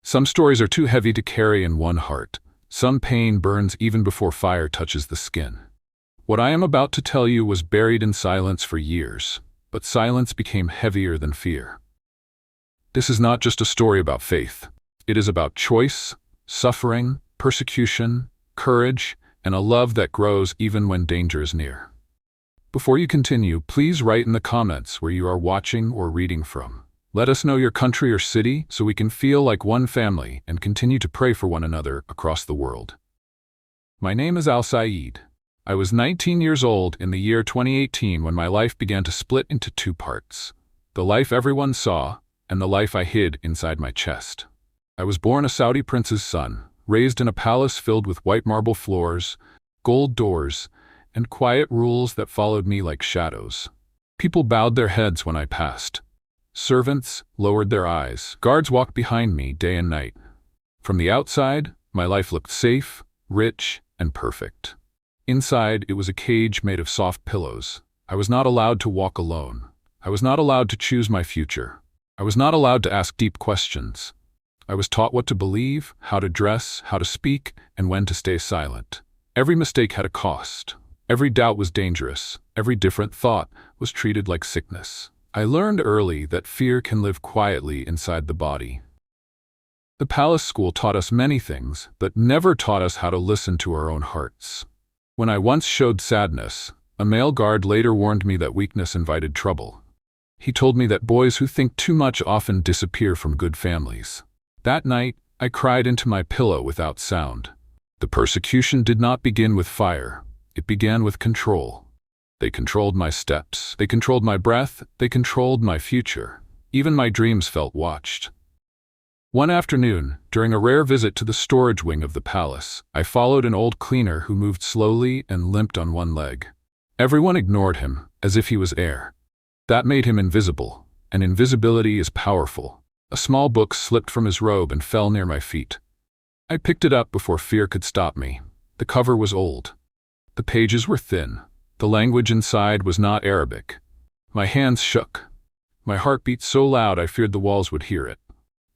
Some stories are too heavy to carry in one heart. Some pain burns even before fire touches the skin. What I am about to tell you was buried in silence for years, but silence became heavier than fear. This is not just a story about faith. It is about choice, suffering, persecution, courage, and a love that grows even when danger is near. Before you continue, please write in the comments where you are watching or reading from. Let us know your country or city so we can feel like one family and continue to pray for one another across the world. My name is Al Saeed. I was 19 years old in the year 2018 when my life began to split into two parts: the life everyone saw and the life I hid inside my chest. I was born a Saudi prince's son, raised in a palace filled with white marble floors, gold doors, and quiet rules that followed me like shadows. People bowed their heads when I passed. Servants lowered their eyes. Guards walked behind me day and night. From the outside, my life looked safe, rich, and perfect. Inside, it was a cage made of soft pillows. I was not allowed to walk alone. I was not allowed to choose my future. I was not allowed to ask deep questions. I was taught what to believe, how to dress, how to speak, and when to stay silent. Every mistake had a cost. Every doubt was dangerous. Every different thought was treated like sickness. I learned early that fear can live quietly inside the body. The palace school taught us many things, but never taught us how to listen to our own hearts. When I once showed sadness, a male guard later warned me that weakness invited trouble. He told me that boys who think too much often disappear from good families. That night, I cried into my pillow without sound. The persecution did not begin with fire. It began with control. They controlled my steps. They controlled my breath. They controlled my future. Even my dreams felt watched. One afternoon, during a rare visit to the storage wing of the palace, I followed an old cleaner who moved slowly and limped on one leg. Everyone ignored him, as if he was air. That made him invisible, and invisibility is powerful. A small book slipped from his robe and fell near my feet. I picked it up before fear could stop me. The cover was old. The pages were thin. The language inside was not Arabic. My hands shook. My heart beat so loud I feared the walls would hear it.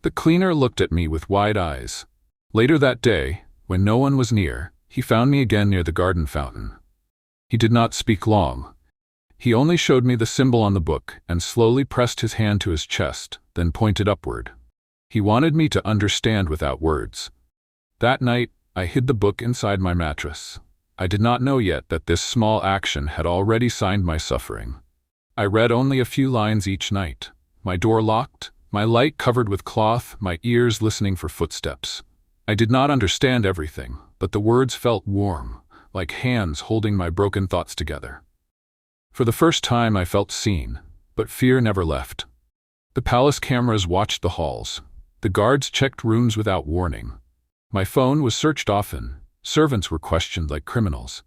The cleaner looked at me with wide eyes. Later that day, when no one was near, he found me again near the garden fountain. He did not speak long. He only showed me the symbol on the book and slowly pressed his hand to his chest, then pointed upward. He wanted me to understand without words. That night, I hid the book inside my mattress. I did not know yet that this small action had already signed my suffering. I read only a few lines each night. My door locked, my light covered with cloth, my ears listening for footsteps. I did not understand everything, but the words felt warm, like hands holding my broken thoughts together. For the first time I felt seen, but fear never left. The palace cameras watched the halls. The guards checked rooms without warning. My phone was searched often. Servants were questioned like criminals.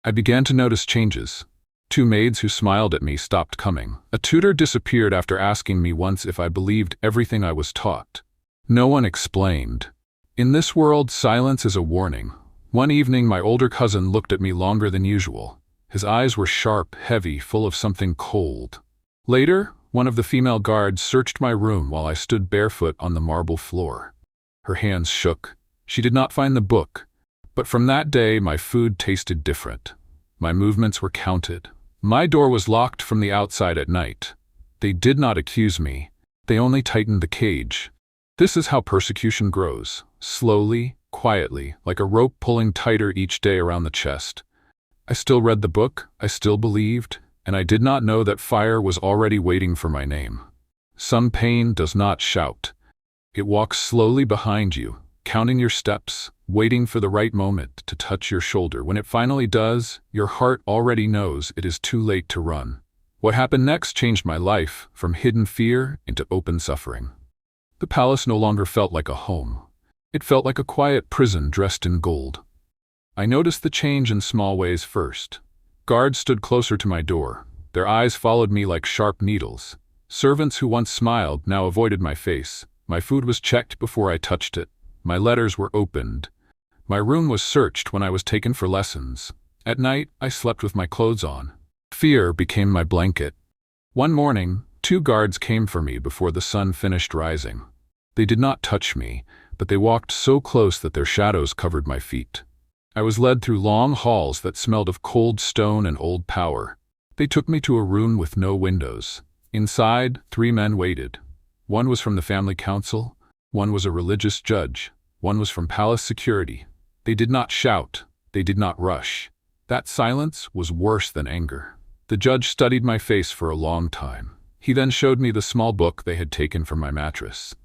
I began to notice changes. 2 maids who smiled at me stopped coming. A tutor disappeared after asking me once if I believed everything I was taught. No one explained. In this world, silence is a warning. One evening, my older cousin looked at me longer than usual. His eyes were sharp, heavy, full of something cold. Later, one of the female guards searched my room while I stood barefoot on the marble floor. Her hands shook. She did not find the book. But from that day, my food tasted different. My movements were counted. My door was locked from the outside at night. They did not accuse me. They only tightened the cage. This is how persecution grows. Slowly, quietly, like a rope pulling tighter each day around the chest. I still read the book, I still believed, and I did not know that fire was already waiting for my name. Some pain does not shout. It walks slowly behind you, counting your steps, waiting for the right moment to touch your shoulder. When it finally does, your heart already knows it is too late to run. What happened next changed my life, from hidden fear into open suffering. The palace no longer felt like a home. It felt like a quiet prison dressed in gold. I noticed the change in small ways first. Guards stood closer to my door. Their eyes followed me like sharp needles. Servants who once smiled now avoided my face. My food was checked before I touched it. My letters were opened. My room was searched when I was taken for lessons. At night, I slept with my clothes on. Fear became my blanket. One morning, 2 guards came for me before the sun finished rising. They did not touch me, but they walked so close that their shadows covered my feet. I was led through long halls that smelled of cold stone and old power. They took me to a room with no windows. Inside, 3 men waited. One was from the family council, one was a religious judge, one was from palace security. They did not shout, they did not rush. That silence was worse than anger. The judge studied my face for a long time. He then showed me the small book they had taken from my mattress.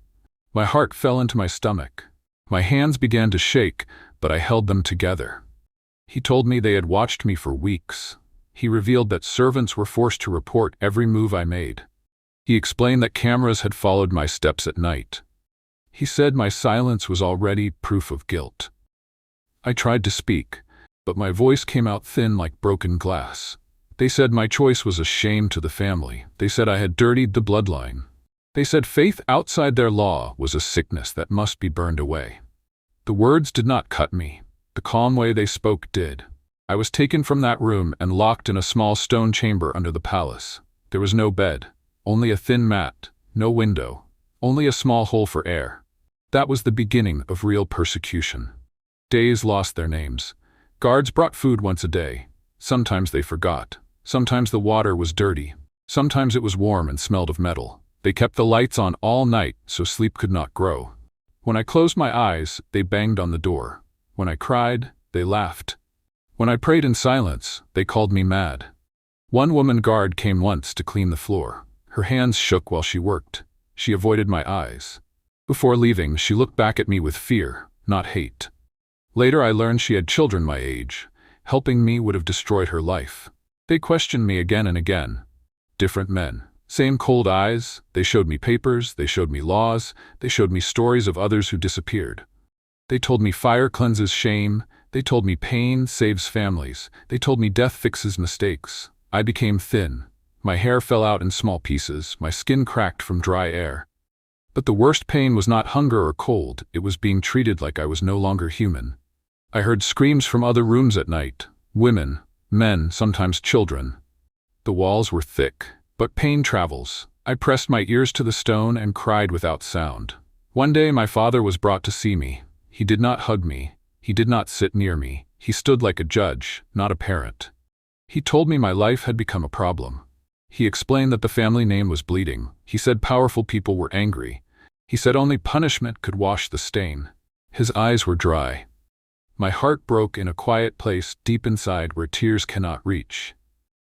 My heart fell into my stomach. My hands began to shake, but I held them together. He told me they had watched me for weeks. He revealed that servants were forced to report every move I made. He explained that cameras had followed my steps at night. He said my silence was already proof of guilt. I tried to speak, but my voice came out thin like broken glass. They said my choice was a shame to the family. They said I had dirtied the bloodline. They said faith outside their law was a sickness that must be burned away. The words did not cut me. The calm way they spoke did. I was taken from that room and locked in a small stone chamber under the palace. There was no bed, only a thin mat, no window, only a small hole for air. That was the beginning of real persecution. Days lost their names. Guards brought food once a day. Sometimes they forgot. Sometimes the water was dirty. Sometimes it was warm and smelled of metal. They kept the lights on all night so sleep could not grow. When I closed my eyes, they banged on the door. When I cried, they laughed. When I prayed in silence, they called me mad. One woman guard came once to clean the floor. Her hands shook while she worked. She avoided my eyes. Before leaving, she looked back at me with fear, not hate. Later I learned she had children my age. Helping me would have destroyed her life. They questioned me again and again. Different men. Same cold eyes. They showed me papers, they showed me laws, they showed me stories of others who disappeared. They told me fire cleanses shame, they told me pain saves families, they told me death fixes mistakes. I became thin. My hair fell out in small pieces, my skin cracked from dry air. But the worst pain was not hunger or cold, it was being treated like I was no longer human. I heard screams from other rooms at night. Women, men, sometimes children. The walls were thick. But pain travels. I pressed my ears to the stone and cried without sound. One day my father was brought to see me. He did not hug me. He did not sit near me. He stood like a judge, not a parent. He told me my life had become a problem. He explained that the family name was bleeding. He said powerful people were angry. He said only punishment could wash the stain. His eyes were dry. My heart broke in a quiet place deep inside where tears cannot reach.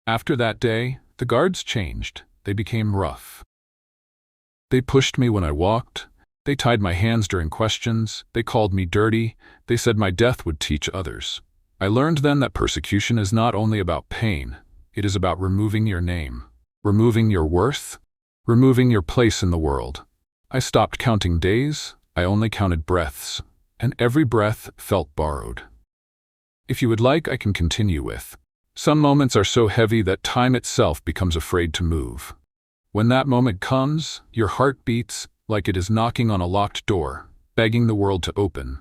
After that day, the guards changed. They became rough. They pushed me when I walked. They tied my hands during questions. They called me dirty. They said my death would teach others. I learned then that persecution is not only about pain. It is about removing your name, removing your worth, removing your place in the world. I stopped counting days. I only counted breaths, and every breath felt borrowed. If you would like, I can continue with. Some moments are so heavy that time itself becomes afraid to move. When that moment comes, your heart beats like it is knocking on a locked door, begging the world to open.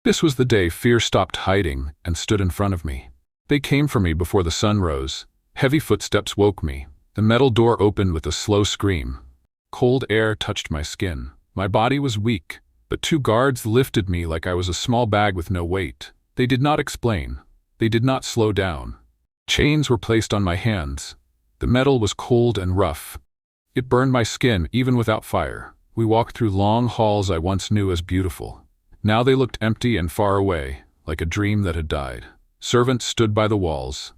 This was the day fear stopped hiding and stood in front of me. They came for me before the sun rose. Heavy footsteps woke me. The metal door opened with a slow scream. Cold air touched my skin. My body was weak, but 2 guards lifted me like I was a small bag with no weight. They did not explain. They did not slow down. Chains were placed on my hands. The metal was cold and rough. It burned my skin even without fire. We walked through long halls I once knew as beautiful. Now they looked empty and far away, like a dream that had died. Servants stood by the walls.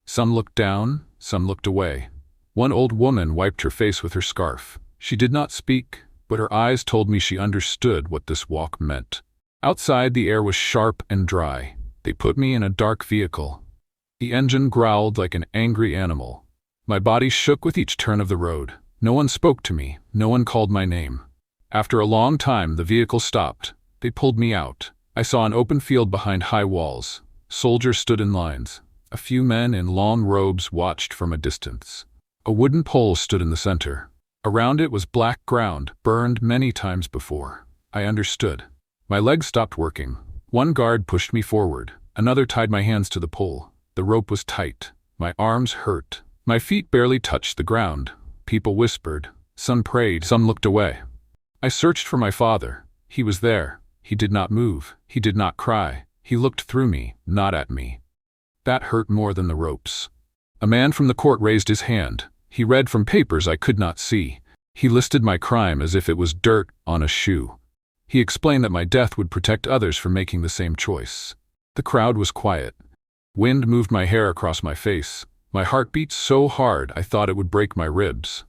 Some looked down, some looked away. One old woman wiped her face with her scarf. She did not speak, but her eyes told me she understood what this walk meant. Outside the air was sharp and dry. They put me in a dark vehicle. The engine growled like an angry animal. My body shook with each turn of the road. No one spoke to me. No one called my name. After a long time, the vehicle stopped. They pulled me out. I saw an open field behind high walls. Soldiers stood in lines. A few men in long robes watched from a distance. A wooden pole stood in the center. Around it was black ground, burned many times before. I understood. My legs stopped working. One guard pushed me forward. Another tied my hands to the pole. The rope was tight. My arms hurt. My feet barely touched the ground. People whispered. Some prayed. Some looked away. I searched for my father. He was there. He did not move. He did not cry. He looked through me, not at me. That hurt more than the ropes. A man from the court raised his hand. He read from papers I could not see. He listed my crime as if it was dirt on a shoe. He explained that my death would protect others from making the same choice. The crowd was quiet. Wind moved my hair across my face. My heart beat so hard I thought it would break my ribs.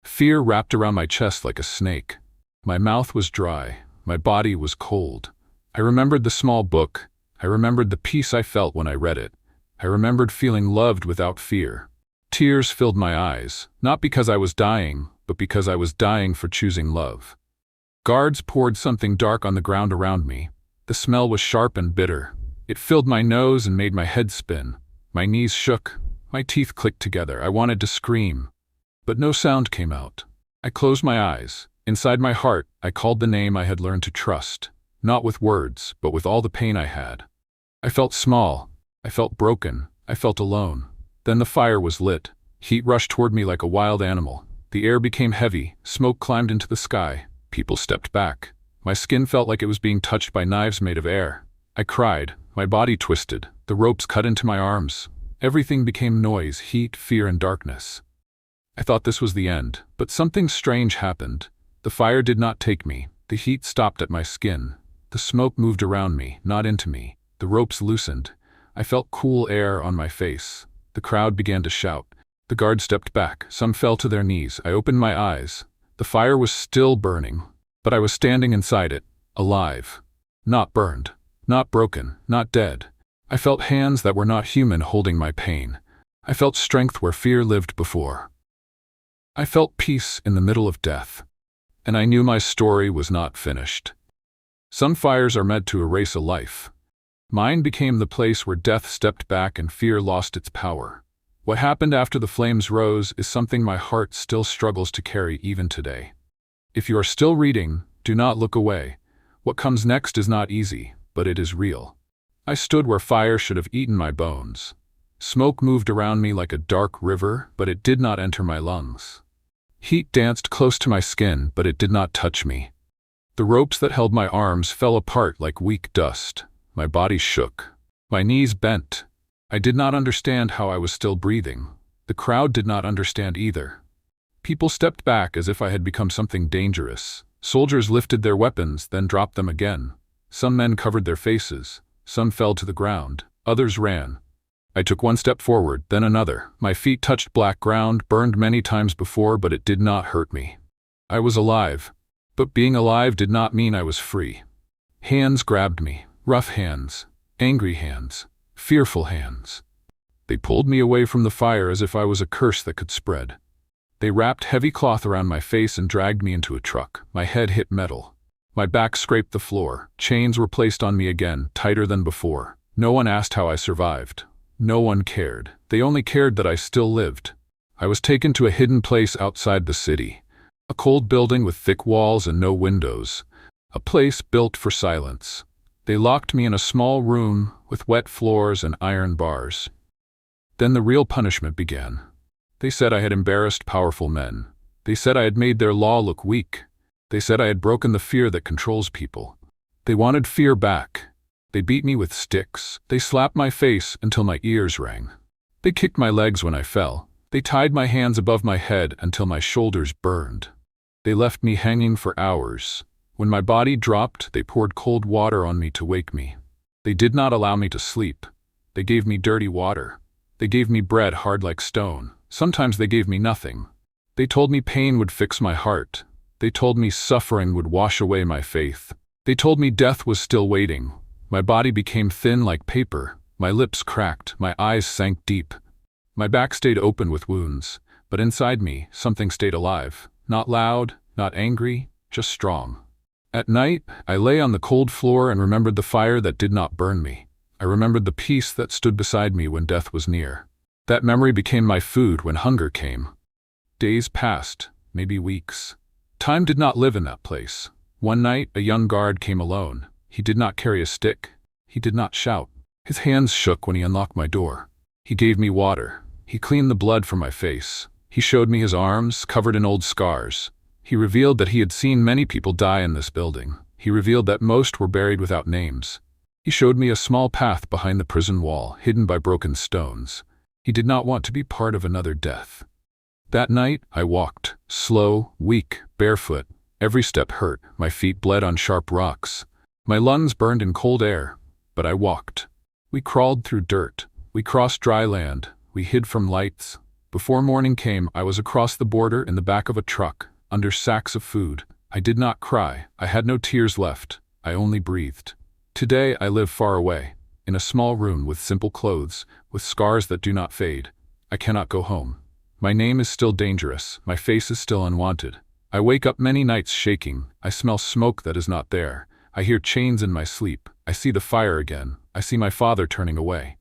Fear wrapped around my chest like a snake. My mouth was dry. My body was cold. I remembered the small book. I remembered the peace I felt when I read it. I remembered feeling loved without fear. Tears filled my eyes, not because I was dying, but because I was dying for choosing love. Guards poured something dark on the ground around me. The smell was sharp and bitter. It filled my nose and made my head spin. My knees shook. My teeth clicked together. I wanted to scream, but no sound came out. I closed my eyes. Inside my heart, I called the name I had learned to trust, not with words, but with all the pain I had. I felt small. I felt broken. I felt alone. Then the fire was lit. Heat rushed toward me like a wild animal. The air became heavy. Smoke climbed into the sky. People stepped back. My skin felt like it was being touched by knives made of air. I cried. My body twisted. The ropes cut into my arms. Everything became noise, heat, fear, and darkness. I thought this was the end, but something strange happened. The fire did not take me. The heat stopped at my skin. The smoke moved around me, not into me. The ropes loosened. I felt cool air on my face. The crowd began to shout. The guards stepped back. Some fell to their knees. I opened my eyes. The fire was still burning, but I was standing inside it, alive. Not burned, not broken, not dead. I felt hands that were not human holding my pain. I felt strength where fear lived before. I felt peace in the middle of death. And I knew my story was not finished. Some fires are meant to erase a life. Mine became the place where death stepped back and fear lost its power. What happened after the flames rose is something my heart still struggles to carry even today. If you are still reading, do not look away. What comes next is not easy, but it is real. I stood where fire should have eaten my bones. Smoke moved around me like a dark river, but it did not enter my lungs. Heat danced close to my skin, but it did not touch me. The ropes that held my arms fell apart like weak dust. My body shook. My knees bent. I did not understand how I was still breathing. The crowd did not understand either. People stepped back as if I had become something dangerous. Soldiers lifted their weapons, then dropped them again. Some men covered their faces. Some fell to the ground. Others ran. I took one step forward, then another. My feet touched black ground, burned many times before, but it did not hurt me. I was alive. But being alive did not mean I was free. Hands grabbed me. Rough hands. Angry hands. Fearful hands. They pulled me away from the fire as if I was a curse that could spread. They wrapped heavy cloth around my face and dragged me into a truck. My head hit metal. My back scraped the floor. Chains were placed on me again, tighter than before. No one asked how I survived. No one cared. They only cared that I still lived. I was taken to a hidden place outside the city. A cold building with thick walls and no windows. A place built for silence. They locked me in a small room with wet floors and iron bars. Then the real punishment began. They said I had embarrassed powerful men. They said I had made their law look weak. They said I had broken the fear that controls people. They wanted fear back. They beat me with sticks. They slapped my face until my ears rang. They kicked my legs when I fell. They tied my hands above my head until my shoulders burned. They left me hanging for hours. When my body dropped, they poured cold water on me to wake me. They did not allow me to sleep. They gave me dirty water. They gave me bread hard like stone. Sometimes they gave me nothing. They told me pain would fix my heart. They told me suffering would wash away my faith. They told me death was still waiting. My body became thin like paper. My lips cracked. My eyes sank deep. My back stayed open with wounds. But inside me, something stayed alive. Not loud, not angry, just strong. At night, I lay on the cold floor and remembered the fire that did not burn me. I remembered the peace that stood beside me when death was near. That memory became my food when hunger came. Days passed, maybe weeks. Time did not live in that place. One night, a young guard came alone. He did not carry a stick. He did not shout. His hands shook when he unlocked my door. He gave me water. He cleaned the blood from my face. He showed me his arms, covered in old scars. He revealed that he had seen many people die in this building. He revealed that most were buried without names. He showed me a small path behind the prison wall, hidden by broken stones. He did not want to be part of another death. That night, I walked, slow, weak, barefoot. Every step hurt, my feet bled on sharp rocks. My lungs burned in cold air, but I walked. We crawled through dirt. We crossed dry land. We hid from lights. Before morning came, I was across the border in the back of a truck, under sacks of food. I did not cry. I had no tears left. I only breathed. Today I live far away, in a small room with simple clothes, with scars that do not fade. I cannot go home. My name is still dangerous. My face is still unwanted. I wake up many nights shaking. I smell smoke that is not there. I hear chains in my sleep. I see the fire again. I see my father turning away.